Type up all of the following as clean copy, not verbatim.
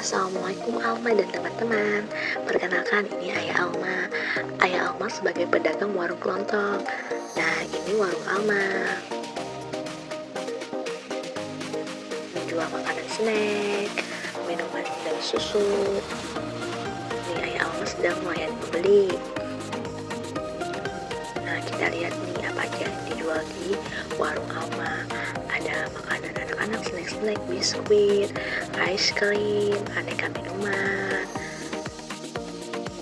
Assalamualaikum Alma dan teman-teman. Perkenalkan, ini Ayah Alma. Ayah Alma sebagai pedagang warung kelontong. Nah, ini warung Alma. Menjual makanan snack, minuman dan susu. Ini Ayah Alma sedang melayani pembeli. Nah, kita lihat nih apa aja yang dijual di warung Alma. Ada makanan anak-anak, snack-snack, biskuit, ice cream, aneka minuman,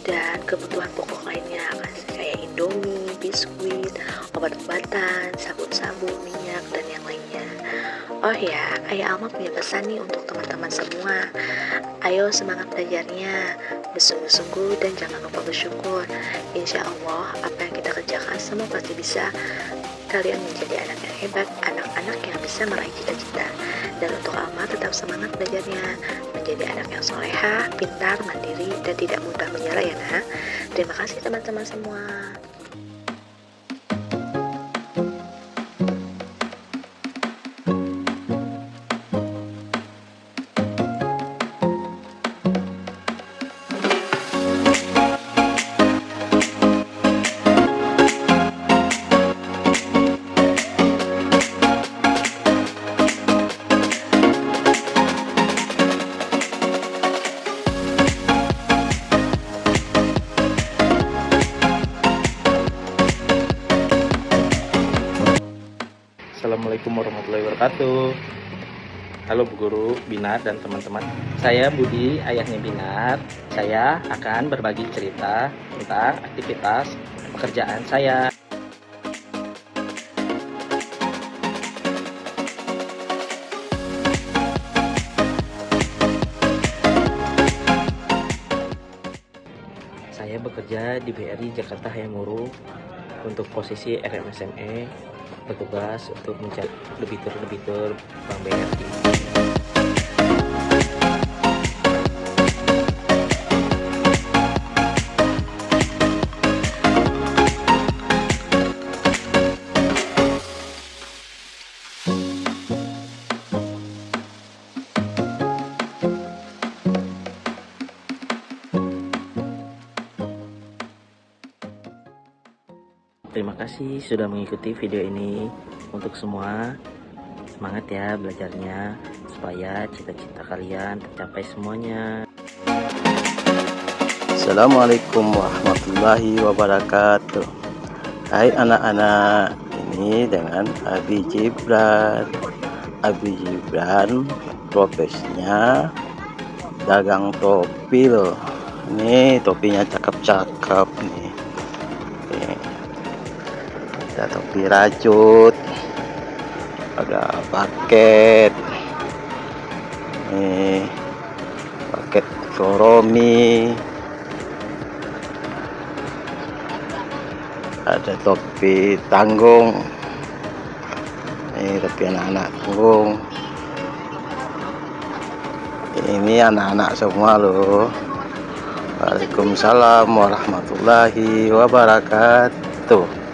dan kebutuhan pokok lainnya kayak indomie, biskuit, obat-obatan, sabun-sabun, minyak, dan yang lainnya. Oh ya, Ayah Alma punya pesan nih untuk teman-teman semua. Ayo semangat belajarnya, bersungguh-sungguh dan jangan lupa bersyukur. Insya Allah, apa yang kita kerjakan semua pasti bisa. Kalian menjadi anak yang hebat, anak-anak yang bisa meraih cita-cita. Dan untuk Alma tetap semangat belajarnya, menjadi anak yang solehah, pintar, mandiri, dan tidak mudah menyerah ya nak. Terima kasih teman-teman semua. Assalamualaikum warahmatullahi wabarakatuh. Halo Bu Guru, Binar dan teman-teman. Saya Budi, ayahnya Binar. Saya akan berbagi cerita tentang aktivitas pekerjaan saya. Saya bekerja di BRI Jakarta Hayamuru untuk posisi RMSME, bertugas untuk mencari debitur Bank BRI. Terima kasih sudah mengikuti video ini. Untuk semua, semangat ya belajarnya supaya cita-cita kalian tercapai semuanya. Assalamualaikum warahmatullahi wabarakatuh. Hai anak-anak, ini dengan Abi Gibran. Abi Gibran profesinya dagang topi loh. Ini topinya cakep-cakep nih. Ada topi rajut, ada paket, nih paket Soromi, ada topi tanggung, ini topi anak-anak tanggung, ini anak-anak semua loh. Waalaikumsalam warahmatullahi wabarakatuh.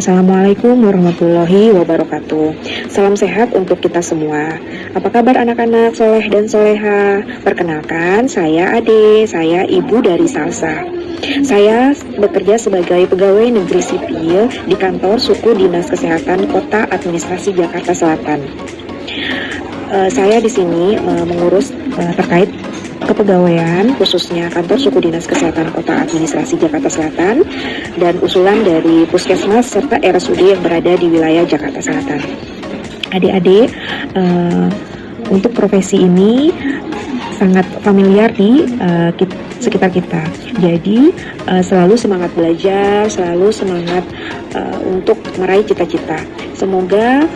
Assalamualaikum warahmatullahi wabarakatuh. Salam sehat untuk kita semua. Apa kabar anak-anak soleh dan soleha? Perkenalkan, saya Ade, saya ibu dari Salsa. Saya bekerja sebagai pegawai negeri sipil di kantor suku Dinas Kesehatan Kota Administrasi Jakarta Selatan. Saya di sini mengurus terkait kepegawaian, khususnya kantor suku Dinas Kesehatan Kota Administrasi Jakarta Selatan dan usulan dari Puskesmas serta RSUD yang berada di wilayah Jakarta Selatan. Adik-adik, untuk profesi ini sangat familiar di sekitar kita. Jadi selalu semangat belajar, selalu semangat untuk meraih cita-cita. Semoga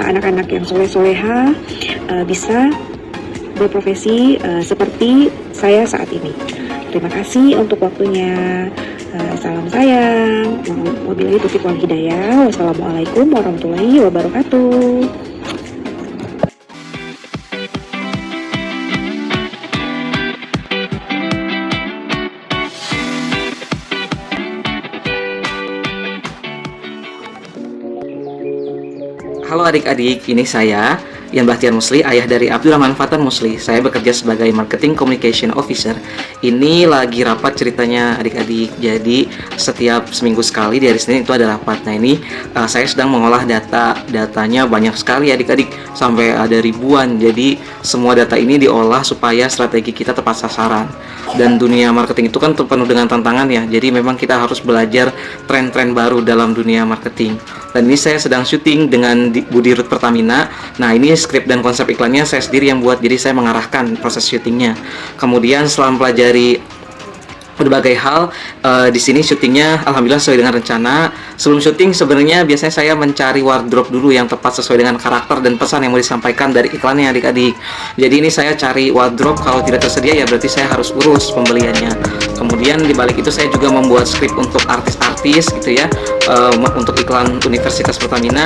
anak-anak yang soleh-soleha bisa berprofesi seperti saya saat ini. Terima kasih untuk waktunya. Salam sayang. Wabillahi taufiq wal hidayah. Wassalamualaikum warahmatullahi wabarakatuh. Halo adik-adik, ini saya Ian Bahtiar Musli, ayah dari Abdurrahman Fatan Musli. Saya bekerja sebagai Marketing Communication Officer. Ini lagi rapat ceritanya adik-adik. Jadi setiap seminggu sekali di hari Senin itu ada rapat. Nah ini saya sedang mengolah datanya banyak sekali adik-adik, sampai ada ribuan. Jadi semua data ini diolah supaya strategi kita tepat sasaran. Dan dunia marketing itu kan penuh dengan tantangan ya. Jadi memang kita harus belajar tren-tren baru dalam dunia marketing. Dan ini saya sedang syuting dengan Budi Rut Pertamina. Nah ini skrip dan konsep iklannya saya sendiri yang buat, jadi saya mengarahkan proses syutingnya. Kemudian setelah mempelajari berbagai hal, di sini syutingnya alhamdulillah sesuai dengan rencana. Sebelum syuting sebenarnya biasanya saya mencari wardrobe dulu yang tepat sesuai dengan karakter dan pesan yang mau disampaikan dari iklannya adik-adik. Jadi ini saya cari wardrobe, kalau tidak tersedia ya berarti saya harus urus pembeliannya. Kemudian di balik itu saya juga membuat skrip untuk artis-artis gitu ya, untuk iklan Universitas Pertamina.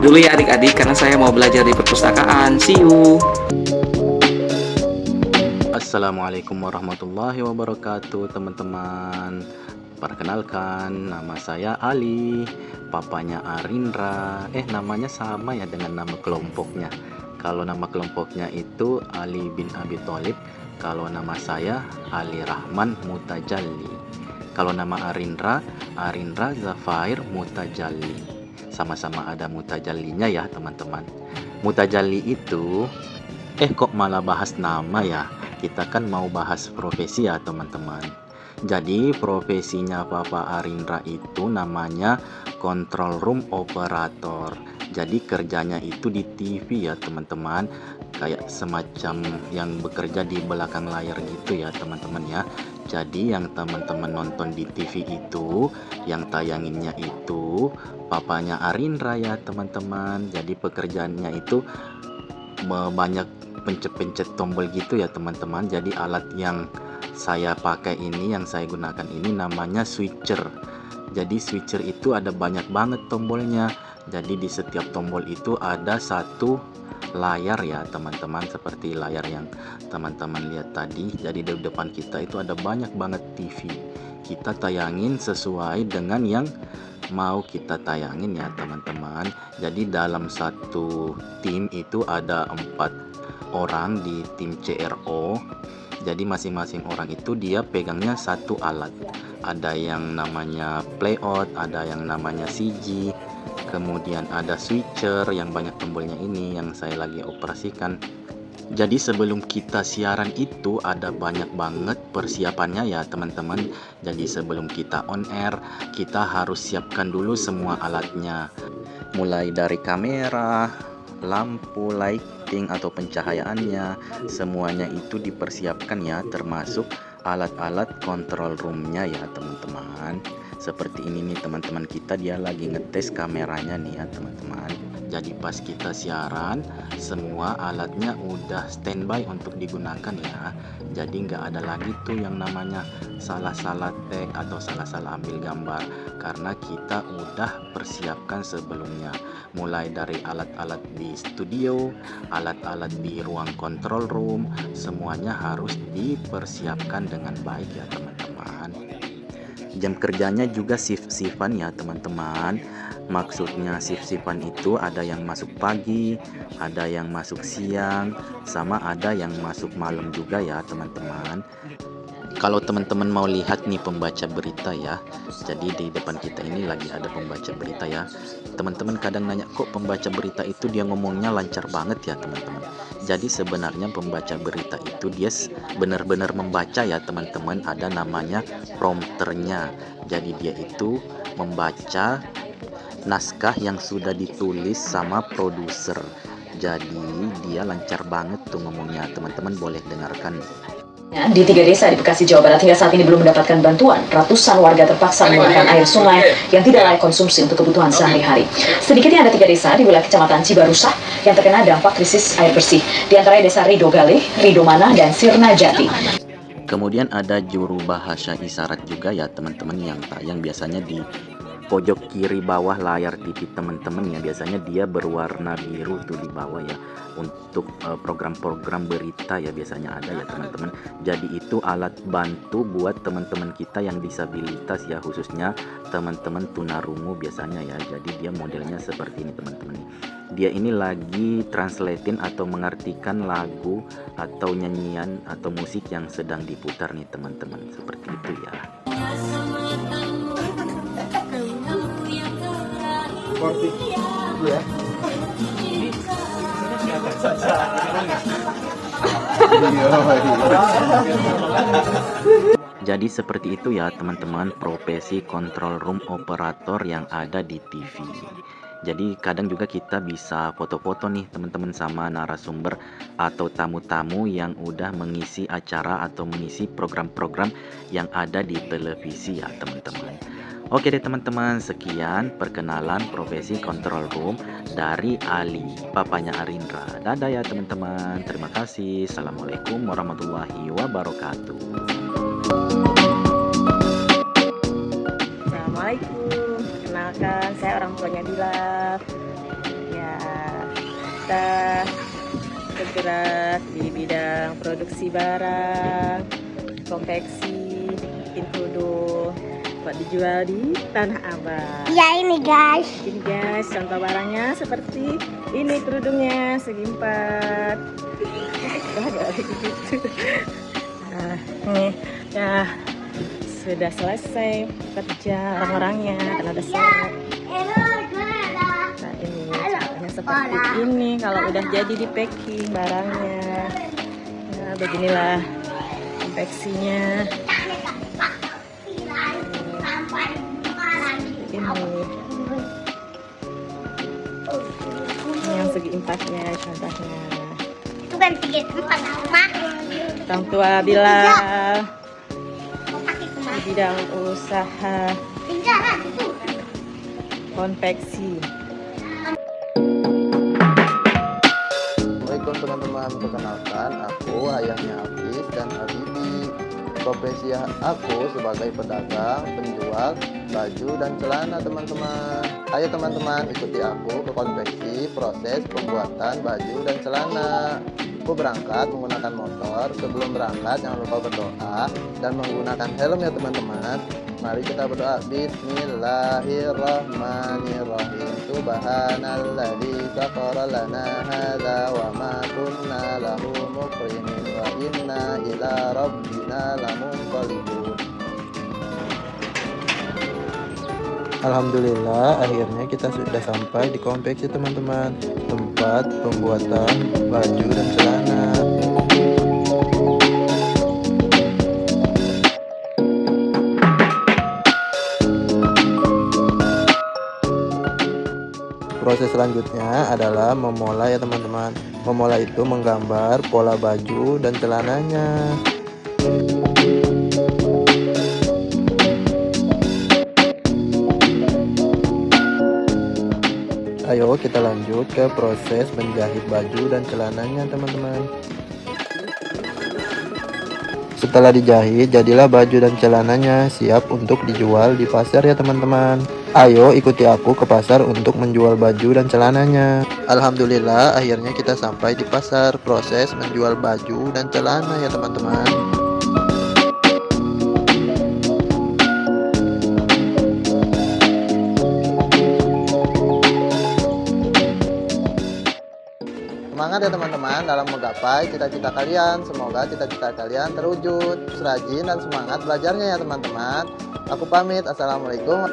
Dulu ya adik-adik, karena saya mau belajar di perpustakaan. See you. Assalamualaikum warahmatullahi wabarakatuh teman-teman. Perkenalkan, nama saya Ali, papanya Arindra. Namanya sama ya dengan nama kelompoknya. Kalau nama kelompoknya itu Ali bin Abi Thalib, kalau nama saya Ali Rahman Mutajalli. Kalau nama Arindra, Arindra Zafair Mutajalli. Sama-sama ada mutajallinya ya teman-teman. Mutajalli itu kok malah bahas nama ya. Kita kan mau bahas profesi ya teman-teman. Jadi profesinya Papa Arindra itu namanya Control Room Operator. Jadi kerjanya itu di TV ya teman-teman, kayak semacam yang bekerja di belakang layar gitu ya teman-teman ya. Jadi yang teman-teman nonton di TV itu, yang tayanginnya itu papanya Arindra ya teman-teman. Jadi pekerjaannya itu banyak pencet-pencet tombol gitu ya teman-teman. Jadi alat yang saya pakai ini, yang saya gunakan ini namanya switcher. Jadi switcher itu ada banyak banget tombolnya. Jadi di setiap tombol itu ada satu layar ya teman-teman, seperti layar yang teman-teman lihat tadi. Jadi di depan kita itu ada banyak banget TV. Kita tayangin sesuai dengan yang mau kita tayangin ya teman-teman. Jadi dalam satu tim itu ada 4 orang di tim CRO. Jadi masing-masing orang itu dia pegangnya satu alat. Ada yang namanya playout, ada yang namanya CG, kemudian ada switcher yang banyak tombolnya ini yang saya lagi operasikan. Jadi sebelum kita siaran itu ada banyak banget persiapannya ya teman-teman. Jadi sebelum kita on air, kita harus siapkan dulu semua alatnya. Mulai dari kamera, lampu, lighting atau pencahayaannya, semuanya itu dipersiapkan ya, termasuk alat-alat control roomnya ya teman-teman. Seperti ini nih teman-teman, kita dia lagi ngetes kameranya nih ya teman-teman. Jadi pas kita siaran, semua alatnya udah standby untuk digunakan ya. Jadi nggak ada lagi tuh yang namanya salah-salah tag atau salah-salah ambil gambar, karena kita udah persiapkan sebelumnya. Mulai dari alat-alat di studio, alat-alat di ruang control room, semuanya harus dipersiapkan dengan baik ya teman-teman. Jam kerjanya juga shift-shiftan ya teman-teman. Maksudnya shift-shiftan itu ada yang masuk pagi, ada yang masuk siang, sama ada yang masuk malam juga ya teman-teman. Kalau teman-teman mau lihat nih pembaca berita ya, jadi di depan kita ini lagi ada pembaca berita ya. Teman-teman kadang nanya, kok pembaca berita itu dia ngomongnya lancar banget ya teman-teman. Jadi sebenarnya pembaca berita itu dia benar-benar membaca ya teman-teman. Ada namanya prompternya. Jadi dia itu membaca naskah yang sudah ditulis sama produser. Jadi dia lancar banget tuh ngomongnya, teman-teman boleh dengarkan. Di 3 desa di Bekasi, Jawa Barat hingga saat ini belum mendapatkan bantuan. Ratusan warga terpaksa menggunakan air sungai yang tidak layak konsumsi untuk kebutuhan sehari-hari. Sedikitnya ada 3 desa di wilayah Kecamatan Cibarusah yang terkena dampak krisis air bersih. Di antaranya desa Rido Galih, Rido Manah, dan Sirna Jati. Kemudian ada juru bahasa isyarat juga ya teman-teman, yang tayang biasanya di pojok kiri bawah layar TV teman-teman ya, biasanya dia berwarna biru tuh di bawah ya, untuk program-program berita ya biasanya ada ya teman-teman. Jadi itu alat bantu buat teman-teman kita yang disabilitas ya, khususnya teman-teman tunarungu biasanya ya. Jadi dia modelnya seperti ini teman-teman. Dia ini lagi translatein atau mengartikan lagu atau nyanyian atau musik yang sedang diputar nih teman-teman, seperti itu ya. Jadi seperti itu ya teman-teman, profesi control room operator yang ada di TV. Jadi kadang juga kita bisa foto-foto nih teman-teman sama narasumber atau tamu-tamu yang udah mengisi acara atau mengisi program-program yang ada di televisi ya teman-teman. Oke deh teman-teman, sekian perkenalan profesi control room dari Ali, papanya Arindra. Dadah ya teman-teman, terima kasih. Assalamualaikum warahmatullahi wabarakatuh. Assalamualaikum, kenalkan saya orang tuanya Bilal. Ya, kita bergerak di bidang produksi barang, konveksi, bikin kerudung buat dijual di Tanah Abang. Ya ini guys. Ini guys, contoh barangnya seperti ini, kerudungnya segi 4. Nah, ini ya sudah selesai kerja orang-orangnya karena ada syarat. Nah ini caranya seperti ini kalau udah jadi di packing barangnya. Nah beginilah konveksinya. Ini yang segi 4-nya contohnya. Itu kan 3 tempat rumah. Orang tua Bilal di bidang usaha konveksi. Assalamualaikum teman-teman, perkenalkan aku ayahnya Hafiz dan Habibi. Profesi aku sebagai pedagang, penjual baju dan celana teman-teman. Ayo teman-teman ikuti aku ke konveksi proses pembuatan baju dan celana. Aku berangkat menggunakan motor. Sebelum berangkat jangan lupa berdoa dan menggunakan helm ya teman-teman. Mari kita berdoa. Bismillahirrahmanirrahim. Subhanalladzi sakhkhara lana hadza wa ma kunna lahu muqrinin wa inna ila rabbina lamunqalibun. Alhamdulillah, akhirnya kita sudah sampai di konveksi teman-teman, tempat pembuatan baju dan celana. Proses selanjutnya adalah memola ya teman-teman. Memola itu menggambar pola baju dan celananya. Ayo kita lanjut ke proses menjahit baju dan celananya teman-teman. Setelah dijahit, jadilah baju dan celananya siap untuk dijual di pasar ya teman-teman. Ayo ikuti aku ke pasar untuk menjual baju dan celananya. Alhamdulillah akhirnya kita sampai di pasar, proses menjual baju dan celana ya teman-teman. Semangat ya teman-teman dalam menggapai cita-cita kalian. Semoga cita-cita kalian terwujud. Terus rajin dan semangat belajarnya ya teman-teman. Aku pamit. Assalamualaikum.